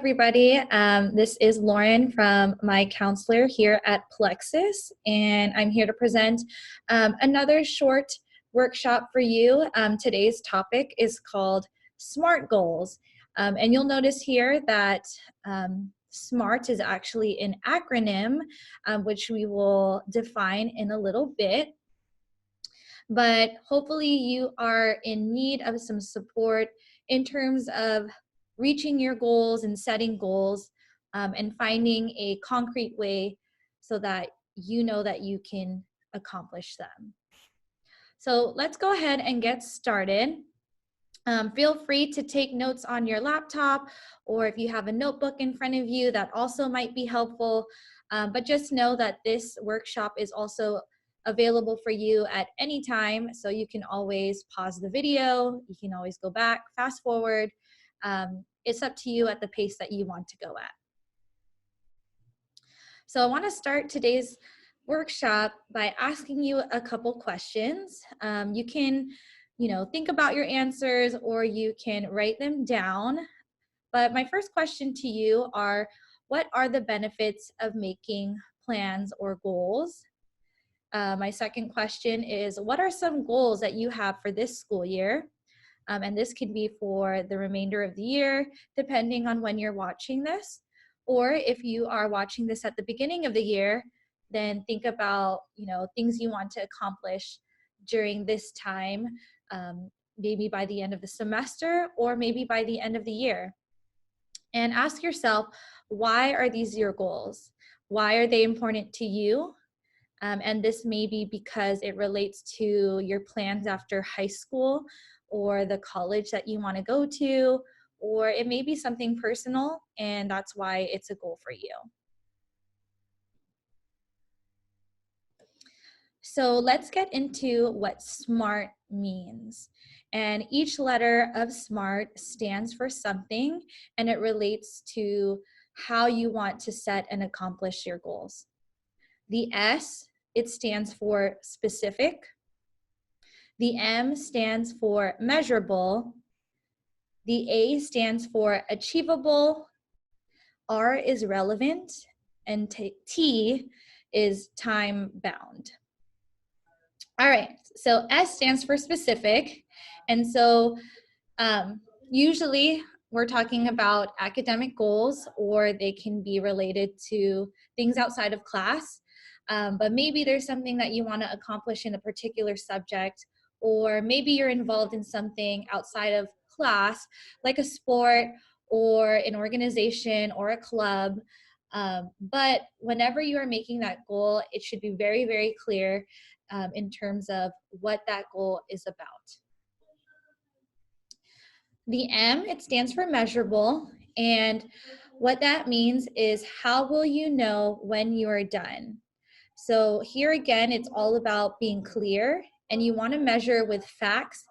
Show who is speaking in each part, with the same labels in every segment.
Speaker 1: everybody. This is Lauren from my counselor here at Plexus, and I'm here to present another short workshop for you. Today's topic is called SMART goals, and you'll notice here that SMART is actually an acronym, which we will define in a little bit. But hopefully you are in need of some support in terms of reaching your goals and setting goals, and finding a concrete way so that you know that you can accomplish them. So let's go ahead and get started. Feel free to take notes on your laptop, or if you have a notebook in front of you, that also might be helpful. But just know that this workshop is also available for you at any time, so you can always pause the video, you can always go back, fast forward. It's up to you at the pace that you want to go at. So I want to start today's workshop by asking you a couple questions. You can, think about your answers, or you can write them down. But my first question to you are, what are the benefits of making plans or goals? My second question is, what are some goals that you have for this school year? And this could be for the remainder of the year, depending on when you're watching this. Or if you are watching this at the beginning of the year, then think about, things you want to accomplish during this time, maybe by the end of the semester, or maybe by the end of the year. And ask yourself, why are these your goals? Why are they important to you? And this may be because it relates to your plans after high school, or the college that you want to go to, or it may be something personal, and that's why it's a goal for you. So let's get into what SMART means. And each letter of SMART stands for something, and it relates to how you want to set and accomplish your goals. The S, it stands for specific. The M stands for measurable. The A stands for achievable. R is relevant. And T is time bound. All right, so S stands for specific. And so usually we're talking about academic goals, or they can be related to things outside of class. But maybe there's something that you want to accomplish in a particular subject, or maybe you're involved in something outside of class, like a sport or an organization or a club. But whenever you are making that goal, it should be very, very clear in terms of what that goal is about. The M, it stands for measurable, and what that means is, how will you know when you are done? So here again, it's all about being clear, and you want to measure with facts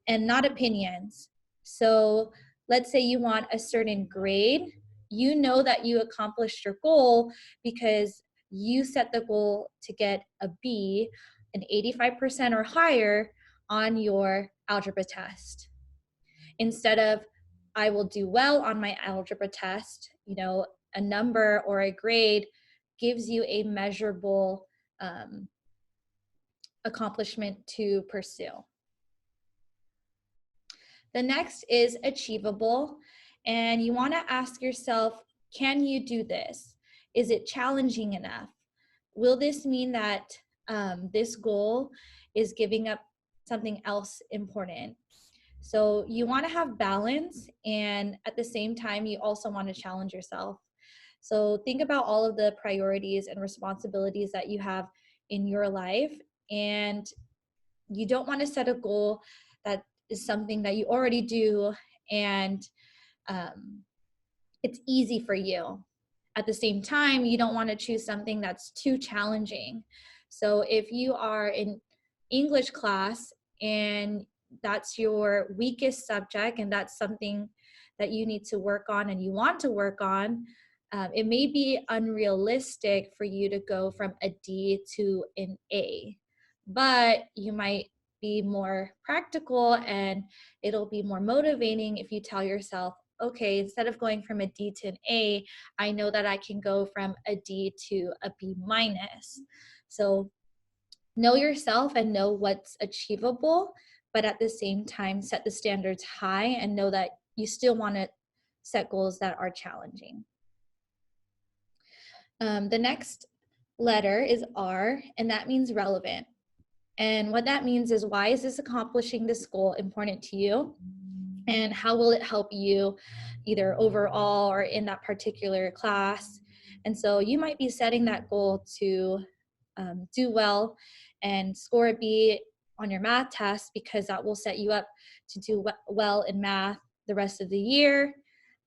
Speaker 1: and not opinions. So let's say you want a certain grade. You know that you accomplished your goal because you set the goal to get a B, an 85% or higher on your algebra test. Instead of, I will do well on my algebra test, a number or a grade gives you a measurable accomplishment to pursue. The next is achievable, and you want to ask yourself, can you do this? Is it challenging enough? Will this mean that this goal is giving up something else important? So you want to have balance, and at the same time, you also want to challenge yourself. So think about all of the priorities and responsibilities that you have in your life, and you don't want to set a goal that is something that you already do and it's easy for you. At the same time, you don't want to choose something that's too challenging. So if you are in English class and that's your weakest subject, and that's something that you need to work on and you want to work on, it may be unrealistic for you to go from a D to an A, but you might be more practical, and it'll be more motivating if you tell yourself, okay, instead of going from a D to an A, I know that I can go from a D to a B minus. So know yourself and know what's achievable, but at the same time, set the standards high and know that you still want to set goals that are challenging. The next letter is R, and that means relevant. And what that means is, why is this accomplishing this goal important to you? And how will it help you either overall or in that particular class? And so you might be setting that goal to do well and score a B on your math test, because that will set you up to do well in math the rest of the year.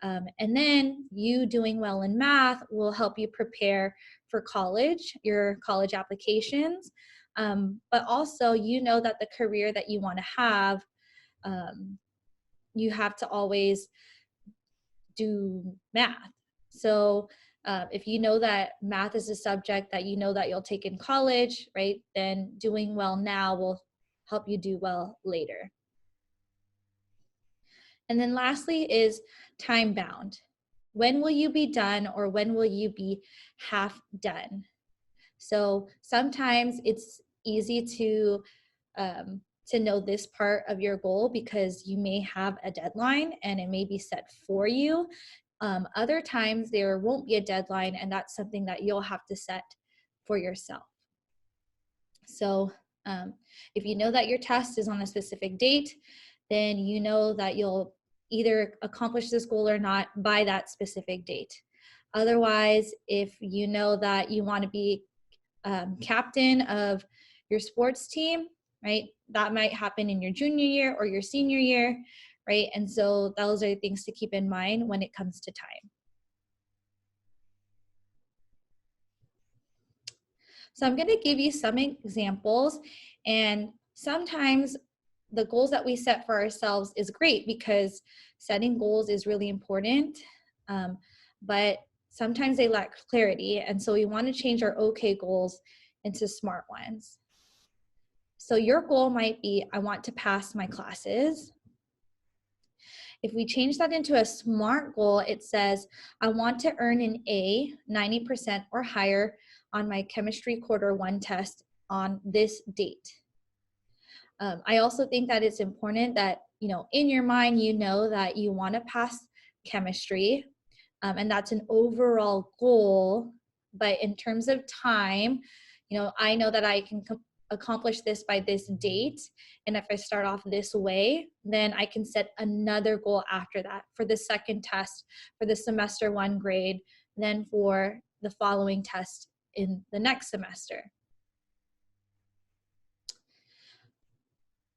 Speaker 1: And then you doing well in math will help you prepare for college, your college applications. But also, you know that the career that you want to have, you have to always do math. So if you know that math is a subject that you know that you'll take in college, right, then doing well now will help you do well later. And then lastly is time bound. When will you be done, or when will you be half done? So sometimes it's easy to know this part of your goal because you may have a deadline and it may be set for you. Other times there won't be a deadline, and that's something that you'll have to set for yourself. So if you know that your test is on a specific date, then you know that you'll either accomplish this goal or not by that specific date. Otherwise, if you know that you want to be captain of your sports team, right, that might happen in your junior year or your senior year, right? And so those are things to keep in mind when it comes to time. So I'm going to give you some examples, and sometimes the goals that we set for ourselves is great because setting goals is really important, but sometimes they lack clarity, and so we want to change our okay goals into SMART ones. So your goal might be, I want to pass my classes. If we change that into a SMART goal, it says, I want to earn an A, 90% or higher on my chemistry quarter 1 test on this date. I also think that it's important that, in your mind, that you want to pass chemistry, and that's an overall goal. But in terms of time, I know that I can accomplish this by this date. And if I start off this way, then I can set another goal after that for the second test, for the semester 1 grade, then for the following test in the next semester.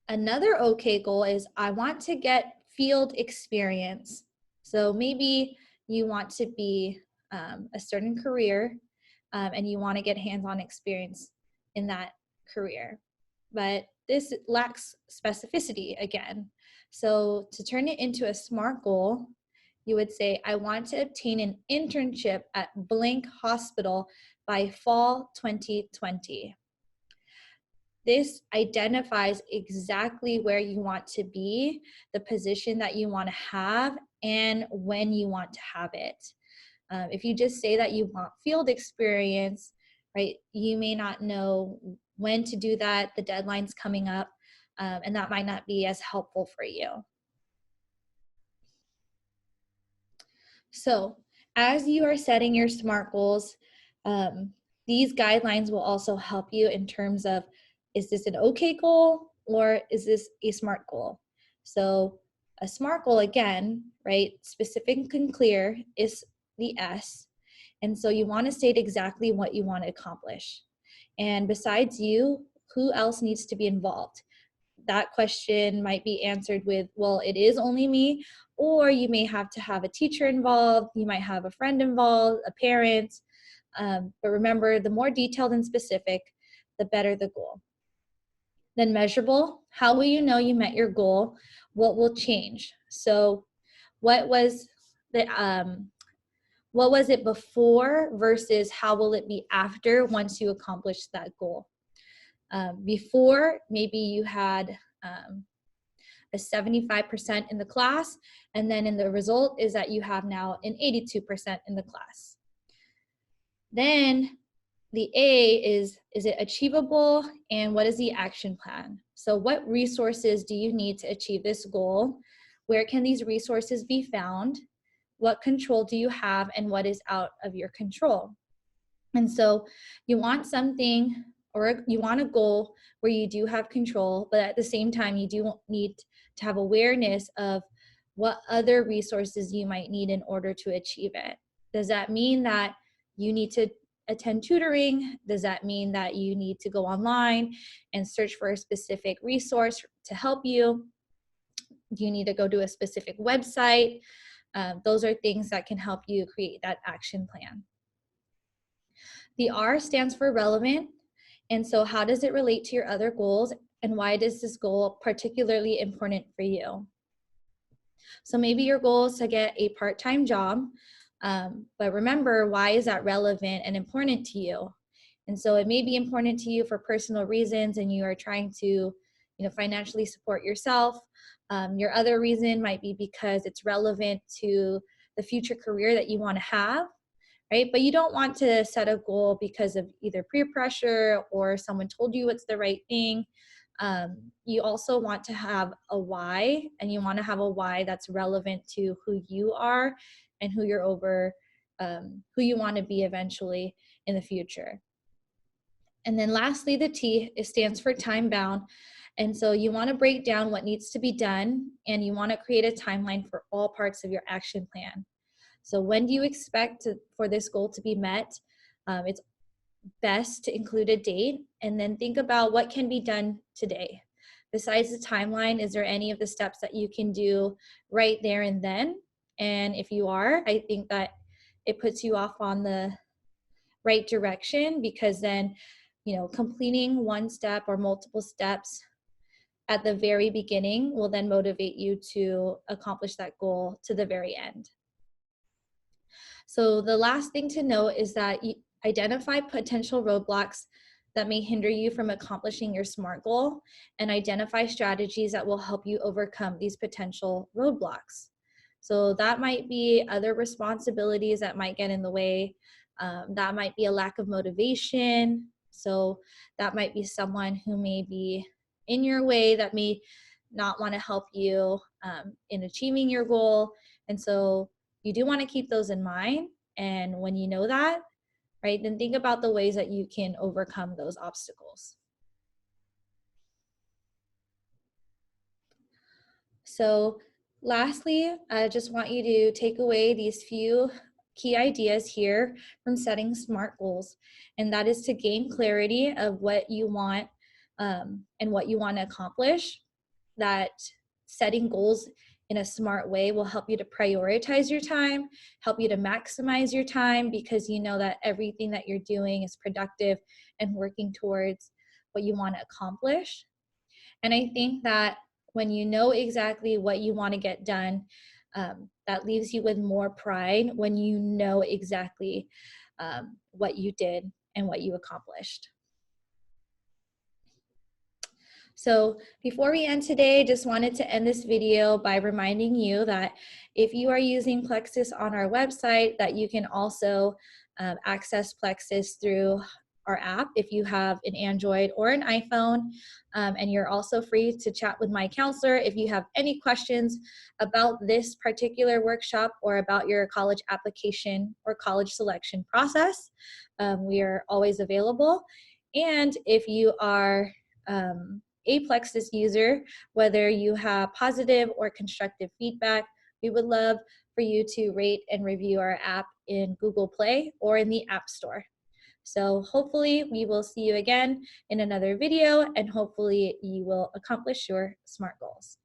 Speaker 1: Another okay goal is, I want to get field experience. So maybe you want to be a certain career, and you want to get hands-on experience in that career. But this lacks specificity again. So to turn it into a SMART goal, you would say, I want to obtain an internship at blank hospital by fall 2020. This identifies exactly where you want to be, the position that you want to have, and when you want to have it. If you just say that you want field experience, right, you may not know when to do that, the deadline's coming up, and that might not be as helpful for you. So as you are setting your SMART goals, these guidelines will also help you in terms of, is this an okay goal or is this a SMART goal? So a SMART goal, again, right, specific and clear is the S. And so you want to state exactly what you want to accomplish. And besides you, who else needs to be involved? That question might be answered with, well, it is only me, or you may have to have a teacher involved, you might have a friend involved, a parent, but remember, the more detailed and specific, the better the goal. Then measurable, how will you know you met your goal? What will change? So what was it before versus how will it be after once you accomplish that goal? Before, maybe you had a 75% in the class, and then in the result is that you have now an 82% in the class. Then the A is it achievable, and what is the action plan? So what resources do you need to achieve this goal? Where can these resources be found? What control do you have, and what is out of your control? And so you want something, or you want a goal where you do have control, but at the same time, you do need to have awareness of what other resources you might need in order to achieve it. Does that mean that you need to attend tutoring? Does that mean that you need to go online and search for a specific resource to help you? Do you need to go to a specific website? Those are things that can help you create that action plan. The R stands for relevant. And so how does it relate to your other goals, and why is this goal particularly important for you? So maybe your goal is to get a part-time job, but remember, why is that relevant and important to you? And so it may be important to you for personal reasons, and you are trying to, financially support yourself. Your other reason might be because it's relevant to the future career that you want to have, right? But you don't want to set a goal because of either peer pressure or someone told you it's the right thing. You also want to have a why, and you want to have a why that's relevant to who you are and who you're who you want to be eventually in the future. And then lastly, the T, it stands for time bound. And so you want to break down what needs to be done, and you want to create a timeline for all parts of your action plan. So when do you expect for this goal to be met? It's best to include a date, and then think about what can be done today. Besides the timeline, is there any of the steps that you can do right there and then? And if you are, I think that it puts you off on the right direction, because then, completing one step or multiple steps at the very beginning will then motivate you to accomplish that goal to the very end. So the last thing to note is that you identify potential roadblocks that may hinder you from accomplishing your SMART goal, and identify strategies that will help you overcome these potential roadblocks. So that might be other responsibilities that might get in the way. That might be a lack of motivation. So that might be someone who may be in your way that may not want to help you in achieving your goal. And so you do want to keep those in mind. And when you know that, right, then think about the ways that you can overcome those obstacles. So lastly, I just want you to take away these few key ideas here from setting SMART goals. And that is to gain clarity of what you want and what you want to accomplish. That setting goals in a smart way will help you to prioritize your time, help you to maximize your time, because you know that everything that you're doing is productive and working towards what you want to accomplish. And I think that when you know exactly what you want to get done, that leaves you with more pride when you know exactly what you did and what you accomplished. So before we end today, just wanted to end this video by reminding you that if you are using Plexus on our website, that you can also access Plexus through our app if you have an Android or an iPhone. And you're also free to chat with my counselor if you have any questions about this particular workshop or about your college application or college selection process. We are always available. And if you are a Plexus user, whether you have positive or constructive feedback, we would love for you to rate and review our app in Google Play or in the App Store. So hopefully we will see you again in another video, and hopefully you will accomplish your SMART goals.